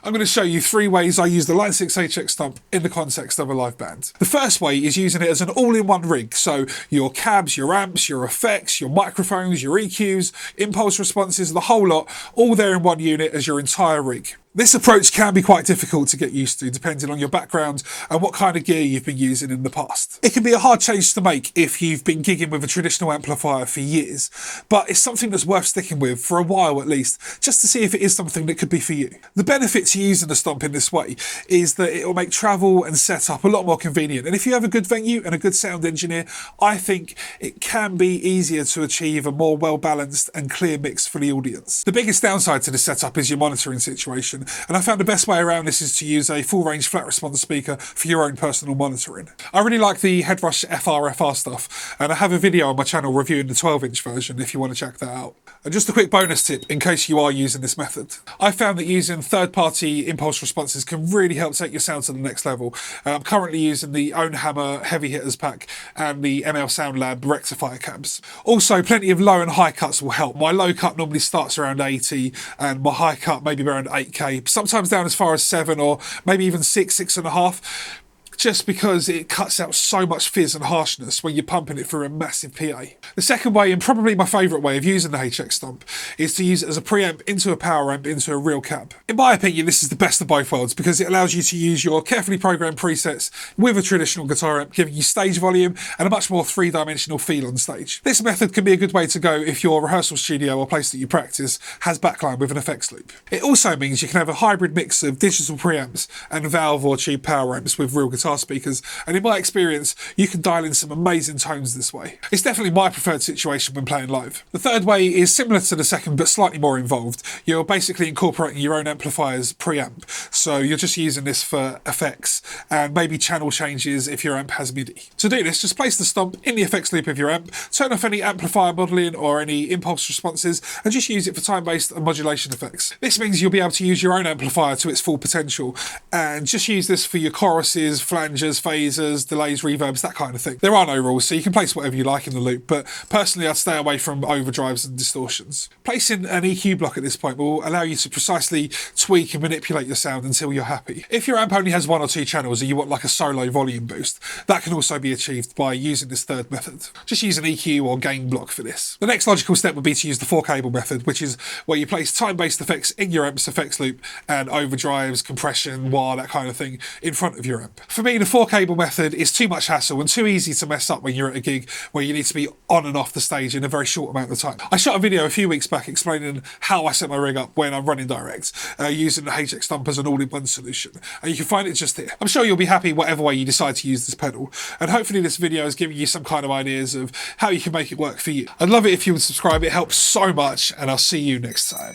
I'm going to show you 3 ways I use the Line 6 HX Stomp in the context of a live band. The first way is using it as an all-in-one rig, so your cabs, your amps, your effects, your microphones, your EQs, impulse responses, the whole lot, all there in one unit as your entire rig. This approach can be quite difficult to get used to depending on your background and what kind of gear you've been using in the past. It can be a hard change to make if you've been gigging with a traditional amplifier for years, but it's something that's worth sticking with for a while at least, just to see if it is something that could be for you. The benefit to using the Stomp in this way is that it will make travel and setup a lot more convenient, and if you have a good venue and a good sound engineer, I think it can be easier to achieve a more well-balanced and clear mix for the audience. The biggest downside to the setup is your monitoring situation, and I found the best way around this is to use a full range flat response speaker for your own personal monitoring. I really like the Headrush FR stuff, and I have a video on my channel reviewing the 12-inch version if you want to check that out. And just a quick bonus tip in case you are using this method. I found that using third-party impulse responses can really help take your sound to the next level. I'm currently using the Own Hammer Heavy Hitters pack and the ML Sound Lab rectifier cabs. Also, plenty of low and high cuts will help. My low cut normally starts around 80 and my high cut maybe around 8k, sometimes down as far as 7 or maybe even 6.5. Just because it cuts out so much fizz and harshness when you're pumping it through a massive PA. The second way, and probably my favourite way of using the HX Stomp, is to use it as a preamp into a power amp into a real cab. In my opinion, this is the best of both worlds because it allows you to use your carefully programmed presets with a traditional guitar amp, giving you stage volume and a much more three-dimensional feel on stage. This method can be a good way to go if your rehearsal studio or place that you practice has backline with an effects loop. It also means you can have a hybrid mix of digital preamps and valve or tube power amps with real guitar speakers, and in my experience you can dial in some amazing tones this way. It's definitely my preferred situation when playing live. The third way is similar to the second but slightly more involved. You're basically incorporating your own amplifier's preamp, so you're just using this for effects and maybe channel changes if your amp has MIDI. To do this, just place the Stomp in the effects loop of your amp, turn off any amplifier modelling or any impulse responses, and just use it for time-based and modulation effects. This means you'll be able to use your own amplifier to its full potential and just use this for your choruses, flanges, phasers, delays, reverbs, that kind of thing. There are no rules, so you can place whatever you like in the loop, but personally I'd stay away from overdrives and distortions. Placing an EQ block at this point will allow you to precisely tweak and manipulate your sound until you're happy. If your amp only has 1 or 2 channels and you want like a solo volume boost, that can also be achieved by using this third method. Just use an EQ or gain block for this. The next logical step would be to use the 4-cable method, which is where you place time-based effects in your amp's effects loop and overdrives, compression, wah, that kind of thing in front of your amp. For me, the 4-cable method is too much hassle and too easy to mess up when you're at a gig where you need to be on and off the stage in a very short amount of time. I shot a video a few weeks back explaining how I set my rig up when I'm running direct, using the HX Stomp as an all-in-one solution, and you can find it just here. I'm sure you'll be happy whatever way you decide to use this pedal, and hopefully this video is giving you some kind of ideas of how you can make it work for you. I'd love it if you would subscribe, it helps so much, and I'll see you next time.